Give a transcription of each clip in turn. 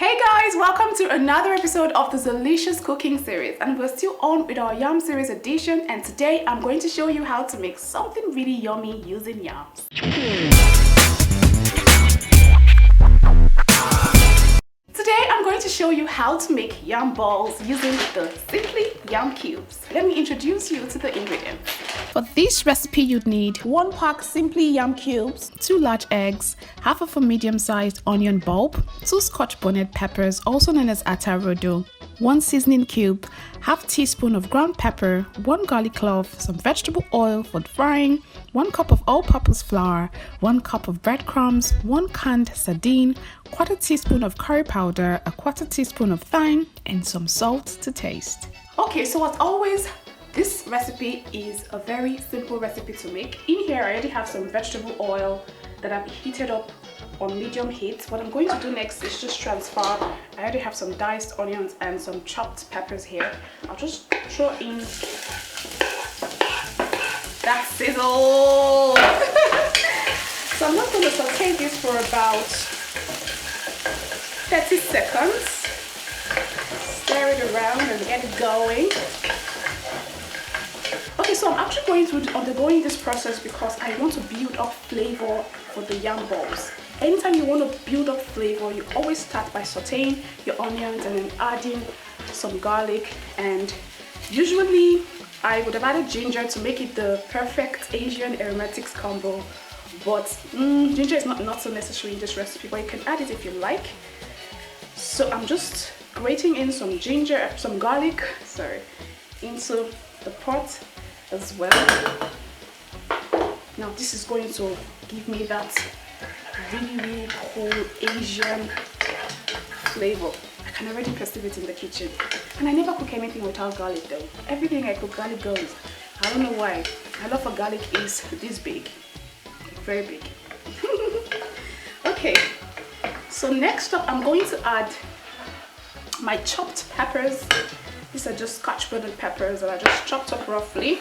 Hey guys, welcome to another episode of the Zeelicious cooking series, and we're still on with our yam series edition, and today I'm going to show you how to make something really yummy using yams. Today I'm going to show you how to make yam balls using the Simply Yam cubes. Let me introduce you to the ingredients. For this recipe you'd need 1 pack Simply Yam cubes, 2 large eggs, half of a medium-sized onion bulb, 2 scotch bonnet peppers also known as atarodo, 1 seasoning cube, half teaspoon of ground pepper, 1 garlic clove, some vegetable oil for frying, 1 cup of all-purpose flour, 1 cup of breadcrumbs, 1 canned sardine, 1/4 teaspoon of curry powder, 1/4 teaspoon of thyme, and some salt to taste. Okay, so as always, this recipe is a very simple recipe to make. In here, I already have some vegetable oil that I've heated up on medium heat. What I'm going to do next is just transfer. I already have some diced onions and some chopped peppers here. I'll just throw in that sizzle. So I'm just going to saute this for about 30 seconds. Stir it around and get it going. Okay, so I'm actually undergoing this process because I want to build up flavor for the yam balls. Anytime you want to build up flavor, you always start by sauteing your onions and then adding some garlic, and usually I would have added ginger to make it the perfect Asian aromatics combo, but ginger is not so necessary in this recipe, but you can add it if you like. So I'm just grating in some garlic, into the pot as well. Now this is going to give me that really cool Asian flavor. I can already perceive it in the kitchen. And I never cook anything without garlic though. Everything I cook, garlic goes. I don't know why. My love for garlic is this big. Like very big. Okay, so next up I'm going to add my chopped peppers. These are just scotch bonnet peppers that I just chopped up roughly.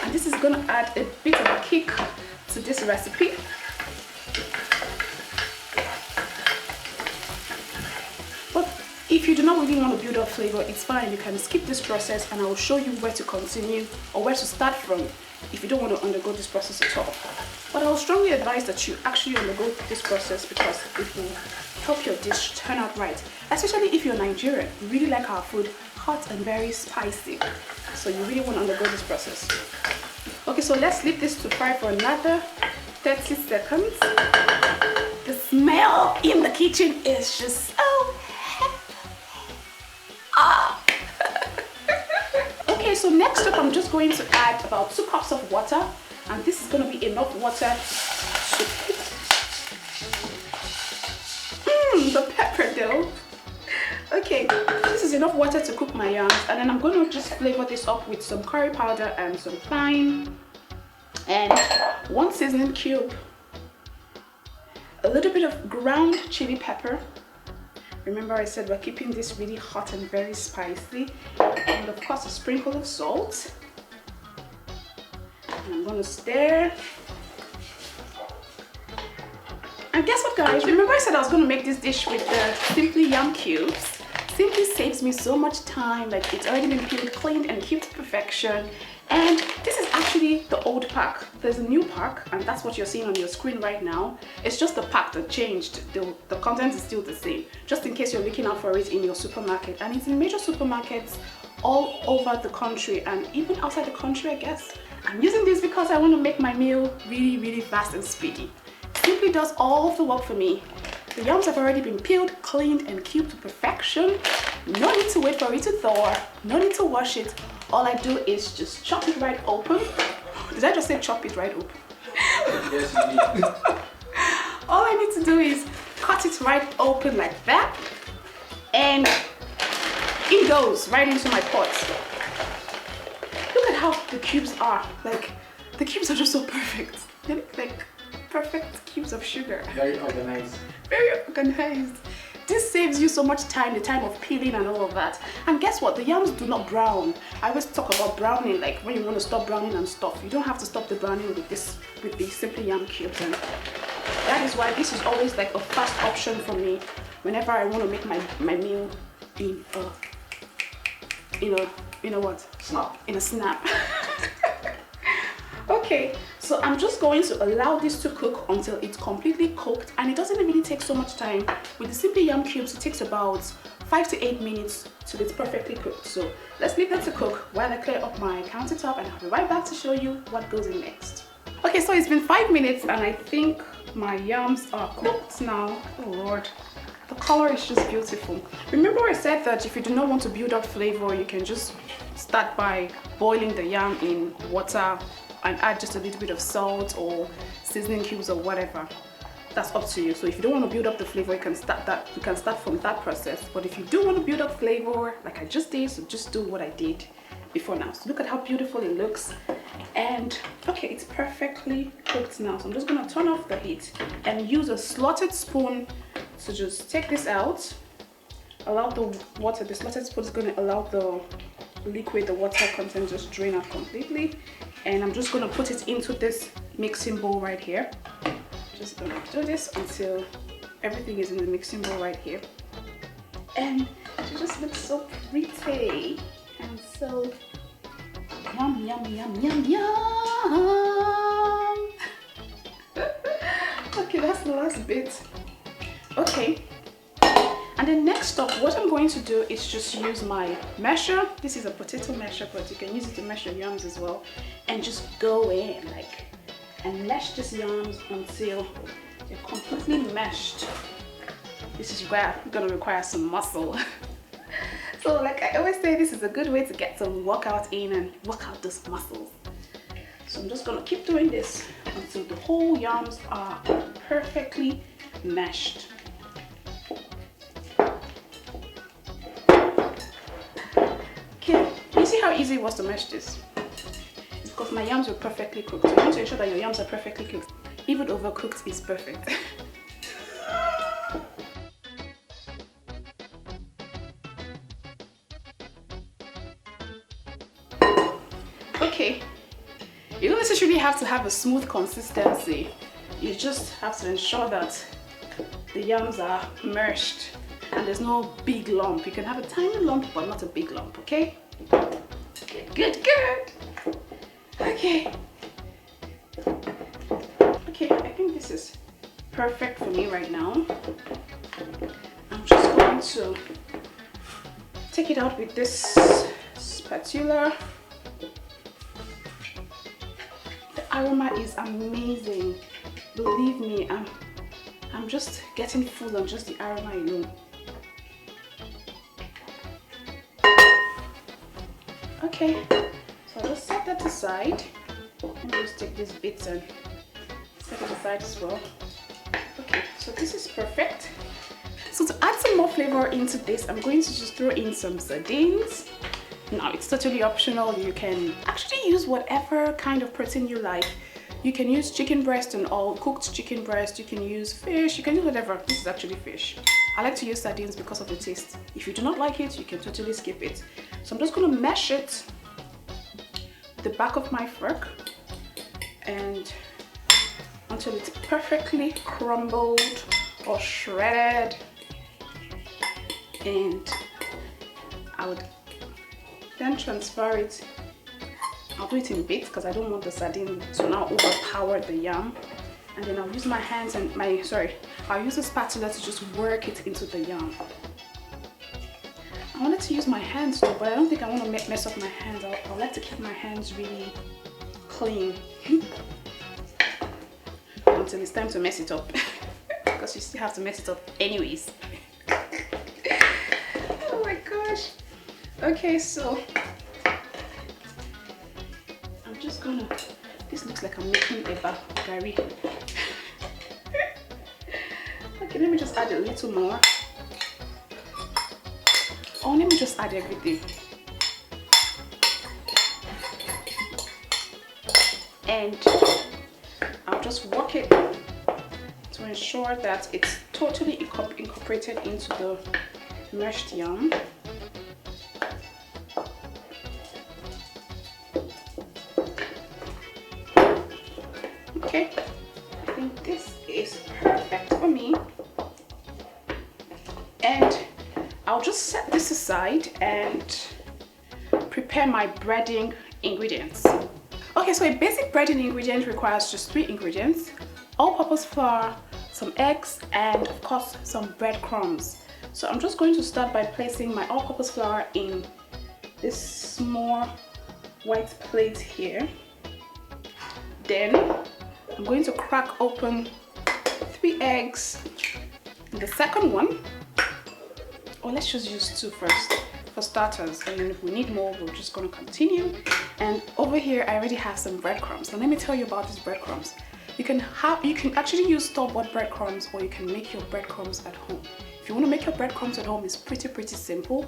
And this is going to add a bit of a kick to this recipe. But if you do not really want to build up flavor, it's fine. You can skip this process and I will show you where to continue or where to start from if you don't want to undergo this process at all. But I will strongly advise that you actually undergo this process because it will help your dish turn out right. Especially if you're Nigerian, you really like our food hot and very spicy. So you really want to undergo this process. Okay, so let's leave this to fry for another 30 seconds. The smell in the kitchen is just so Okay, so next up I'm just going to add about 2 cups of water, and this is going to be enough water to the pepper though. Okay, this is enough water to cook my yams, and then I'm going to just flavor this up with some curry powder and some thyme and 1 seasoning cube, a little bit of ground chili pepper. Remember I said we're keeping this really hot and very spicy, and of course a sprinkle of salt. And I'm going to stir. And guess what guys, remember I said I was going to make this dish with the Simply Yam cubes. Simply saves me so much time. Like, it's already been peeled, cleaned and cubed to perfection. And this is actually the old pack. There's a new pack, and that's what you're seeing on your screen right now. It's just the pack that changed. The content is still the same, just in case you're looking out for it in your supermarket. And it's in major supermarkets all over the country and even outside the country, I guess. I'm using this because I want to make my meal really fast and speedy. Simply does all of the work for me. The yams have already been peeled, cleaned and cubed to perfection. No need to wait for it to thaw, no need to wash it. All I do is just chop it right open. Did I just say chop it right open? Yes, you did. All I need to do is cut it right open like that, and it goes right into my pot. Look at how the cubes are. Like, the cubes are just so perfect. They look like perfect cubes of sugar. Very organized. Very organized. This saves you so much time, the time of peeling and all of that. And guess what? The yams do not brown. I always talk about browning, like when you want to stop browning and stuff. You don't have to stop the browning with the Simply Yam cubes. And that is why this is always like a fast option for me whenever I want to make my meal in a snap. Okay, so I'm just going to allow this to cook until it's completely cooked, and it doesn't really take so much time. With the Simply Yam cubes, it takes about 5 to 8 minutes till it's perfectly cooked. So let's leave that to cook while I clear up my countertop, and I'll be right back to show you what goes in next. Okay, so it's been 5 minutes and I think my yams are cooked now. Oh Lord, the color is just beautiful. Remember I said that if you do not want to build up flavor, you can just start by boiling the yam in water and add just a little bit of salt or seasoning cubes or whatever. That's up to you. So if you don't want to build up the flavor, you can start from that process. But if you do want to build up flavor like I just did, so just do what I did before now. So look at how beautiful it looks. And okay, it's perfectly cooked now. So I'm just gonna turn off the heat and use a slotted spoon to just take this out. Allow the water, the slotted spoon is gonna allow the liquid, the water content just drain out completely. And I'm just gonna put it into this mixing bowl right here. Just gonna do this until everything is in the mixing bowl right here. And it just looks so pretty and so yum, yum, yum, yum, yum. Okay, that's the last bit. Okay. And then next up, what I'm going to do is just use my mesher. This is a potato mesher, but you can use it to measure yams as well. And just go in and mash these yams until they're completely meshed. This is where I'm gonna require some muscle. So like I always say, this is a good way to get some workout in and work out those muscles. So I'm just gonna keep doing this until the whole yams are perfectly meshed. Okay, you see how easy it was to mash this? It's because my yams were perfectly cooked. You want to ensure that your yams are perfectly cooked. Even overcooked is perfect. Okay, you don't necessarily have to have a smooth consistency. You just have to ensure that the yams are mashed and there's no big lump. You can have a tiny lump but not a big lump, okay? Good, good, good. Okay. Okay, I think this is perfect for me right now. I'm just going to take it out with this spatula. The aroma is amazing. Believe me, I'm just getting full on just the aroma alone. Okay, so I'll just set that aside. Let me just take these bits and set it aside as well. Okay, so this is perfect. So to add some more flavor into this, I'm going to just throw in some sardines. Now it's totally optional. You can actually use whatever kind of protein you like. You can use chicken breast and all, cooked chicken breast. You can use fish, you can use whatever. This is actually fish. I like to use sardines because of the taste. If you do not like it, you can totally skip it. So I'm just going to mash it with the back of my fork and until it's perfectly crumbled or shredded. And I would then transfer it. I'll do it in bits because I don't want the sardine to now overpower the yam. And then I'll use my hands and I'll use a spatula to just work it into the yam. I wanted to use my hands too, but I don't think I want to mess up my hands. I like to keep my hands really clean until it's time to mess it up. Because you still have to mess it up anyways. Oh my gosh. Okay, so I'm just gonna, this looks like I'm making a gari. Okay, let me just add a little more. Oh, let me just add everything. And I'll just work it to ensure that it's totally incorporated into the mashed yam. Okay, I think this is perfect. perfect for me. And I'll just set this aside and prepare my breading ingredients. Okay, so a basic breading ingredient requires just 3 ingredients: all-purpose flour, some eggs, and of course some breadcrumbs. So I'm just going to start by placing my all-purpose flour in this small white plate here. Then I'm going to crack open 3 eggs. The second one, or let's just use 2 first for starters, and then if we need more, we're just going to continue. And over here I already have some breadcrumbs. Now let me tell you about these breadcrumbs. You can actually use store-bought breadcrumbs, or you can make your breadcrumbs at home. If you want to make your breadcrumbs at home, it's pretty simple.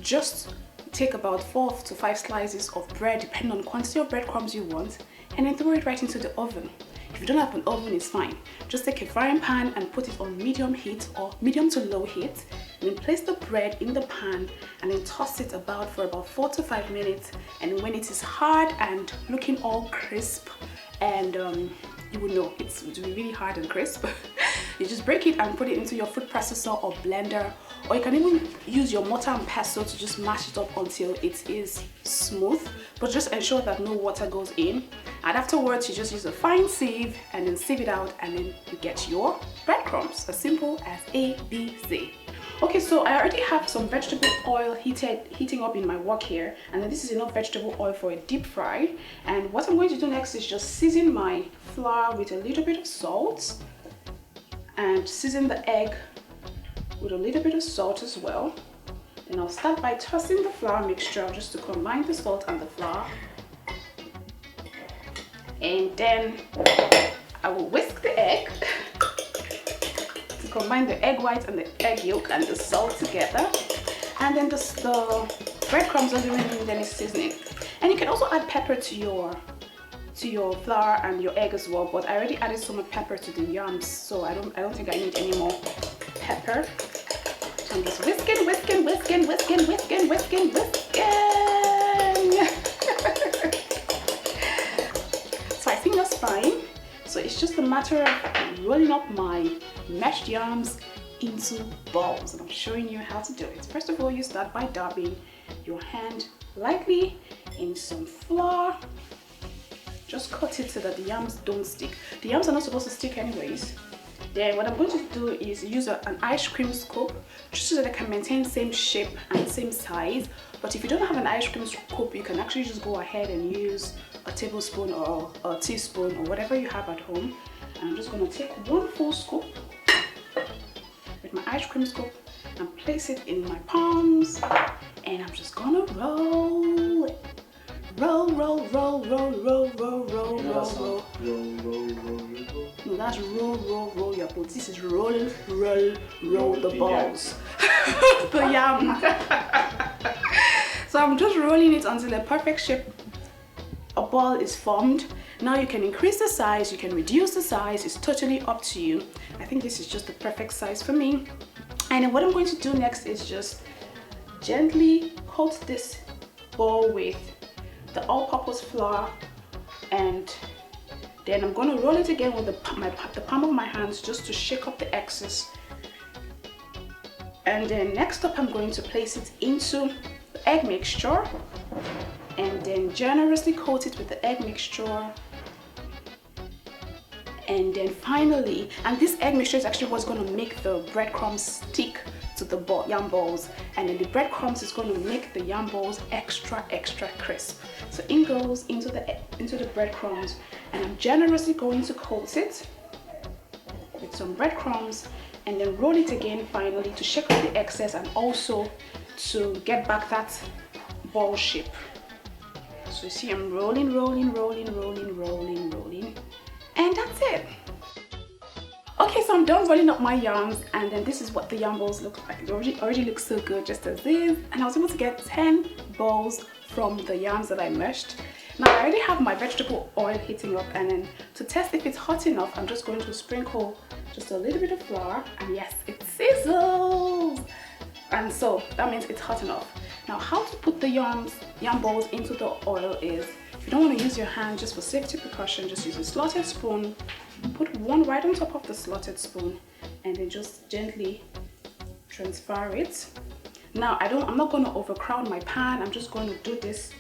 Just take about 4 to 5 slices of bread, depending on the quantity of breadcrumbs you want, and then throw it right into the oven. If you don't have an oven, it's fine. Just take a frying pan and put it on medium heat or medium to low heat, and then place the bread in the pan and then toss it about for about 4 to 5 minutes. And when it is hard and looking all crisp, and you will know it's really hard and crisp, you just break it and put it into your food processor or blender, or you can even use your mortar and pestle to just mash it up until it is smooth, but just ensure that no water goes in. And afterwards you just use a fine sieve and then sieve it out, and then you get your breadcrumbs. As simple as ABC. Okay, so I already have some vegetable oil heating up in my wok here, and then this is enough vegetable oil for a deep fry. And what I'm going to do next is just season my flour with a little bit of salt, and season the egg with a little bit of salt as well. Then I'll start by tossing the flour mixture just to combine the salt and the flour, and then I will whisk the egg to combine the egg white and the egg yolk and the salt together. And then the breadcrumbs doesn't really need any seasoning. And you can also add pepper to your flour and your egg as well, but I already added some pepper to the yams, so I don't think I need any more pepper. So I'm just whisking. So I think that's fine. So it's just a matter of rolling up my mashed yams into balls, and I'm showing you how to do it. First of all, you start by dabbing your hand lightly in some flour. Just cut it so that the yams don't stick. The yams are not supposed to stick anyways. Then what I'm going to do is use an ice cream scoop, just so that I can maintain same shape and same size. But if you don't have an ice cream scoop, you can actually just go ahead and use a tablespoon or a teaspoon or whatever you have at home. And I'm just going to take 1 full scoop with my ice cream scoop and place it in my palms, and I'm just gonna roll it. Roll. No, that's roll your boat. This is roll the balls. The yam. So I'm just rolling it until a perfect shape, a ball is formed. Now you can increase the size, you can reduce the size, it's totally up to you. I think this is just the perfect size for me. And then what I'm going to do next is just gently coat this ball with the all-purpose flour, and then I'm going to roll it again with the palm of my hands just to shake up the excess. And then next up, I'm going to place it into the egg mixture, and then generously coat it with the egg mixture. And then finally, and this egg mixture is actually what's going to make the breadcrumbs stick to the yam balls, and then the breadcrumbs is going to make the yam balls extra crisp. So in goes into the breadcrumbs, and I'm generously going to coat it with some breadcrumbs, and then roll it again finally to shake up the excess and also to get back that ball shape. So you see, I'm rolling, and that's it. Okay, so I'm done rolling up my yams, and then this is what the yam balls look like. It already looks so good just as is, and I was able to get 10 balls from the yams that I mashed. Now I already have my vegetable oil heating up, and then to test if it's hot enough, I'm just going to sprinkle just a little bit of flour, and yes, it sizzles, and so that means it's hot enough. Now, how to put the yam balls into the oil is, if you don't want to use your hand, just for safety precaution, just use a slotted spoon. Put one right on top of the slotted spoon and then just gently transfer it. Now, I'm not going to overcrowd my pan. I'm just going to do this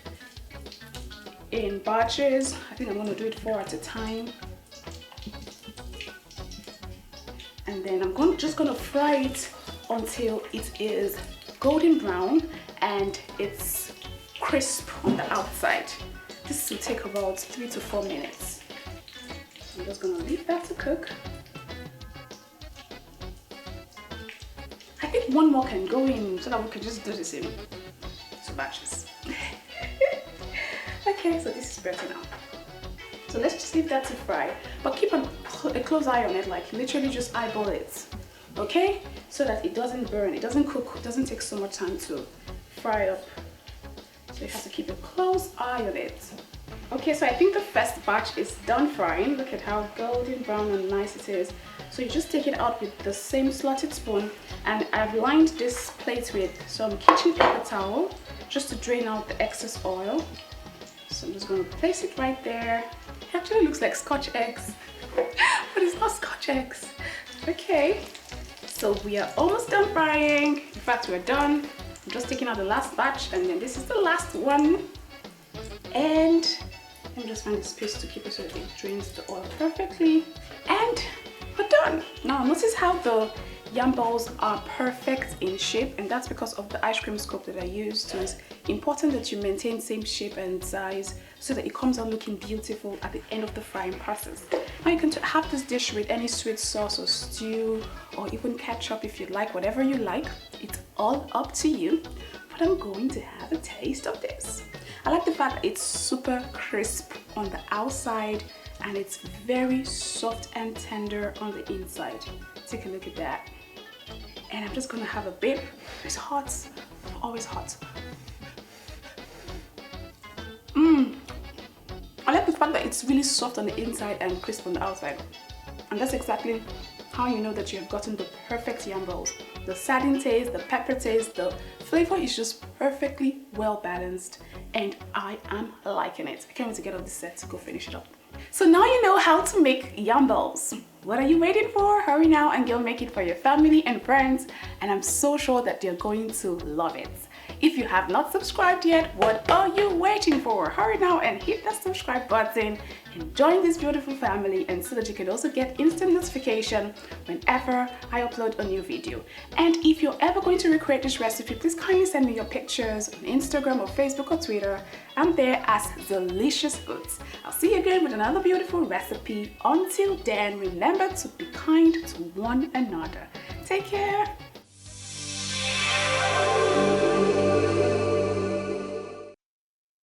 in batches. I think I'm going to do it 4 at a time. And then I'm just going to fry it until it is golden brown and it's crisp on the outside. This will take about 3 to 4 minutes. I'm just going to leave that to cook. I think one more can go in so that we can just do this in 2 batches. Okay, so this is better now. So let's just leave that to fry, but keep a close eye on it, like literally just eyeball it, okay? So that it doesn't burn, it doesn't cook, it doesn't take so much time to fry up. So you have to keep a close eye on it. Okay, so I think the first batch is done frying. Look at how golden brown and nice it is. So you just take it out with the same slotted spoon, and I've lined this plate with some kitchen paper towel just to drain out the excess oil. So I'm just going to place it right there. It actually looks like Scotch eggs, but it's not Scotch eggs. Okay, so we are almost done frying. In fact, we're done. I'm just taking out the last batch, and then this is the last one. And let me just find the space to keep it so that it drains the oil perfectly. And we're done. Now notice how the yam balls are perfect in shape, and that's because of the ice cream scope that I used. So it's important that you maintain same shape and size so that it comes out looking beautiful at the end of the frying process. Now you can have this dish with any sweet sauce or stew or even ketchup if you like, whatever you like. It's all up to you, but I'm going to have a taste of this. I like the fact that it's super crisp on the outside and it's very soft and tender on the inside. Take a look at that. And I'm just gonna have a bit. It's hot, always hot. I like the fact that it's really soft on the inside and crisp on the outside. And that's exactly how you know that you have gotten the perfect yam balls. The sardine taste, the pepper taste, the flavor is just perfectly well balanced, and I am liking it. I can't wait to get off the set to go finish it up. So now you know how to make yam balls. What are you waiting for? Hurry now and go make it for your family and friends, and I'm so sure that they're going to love it. If you have not subscribed yet, what are you waiting for? Hurry now and hit that subscribe button and join this beautiful family, and so that you can also get instant notification whenever I upload a new video. And if you're ever going to recreate this recipe, please kindly send me your pictures on Instagram or Facebook or Twitter. I'm there as Zeelicious. I'll see you again with another beautiful recipe. Until then, remember to be kind to one another. Take care.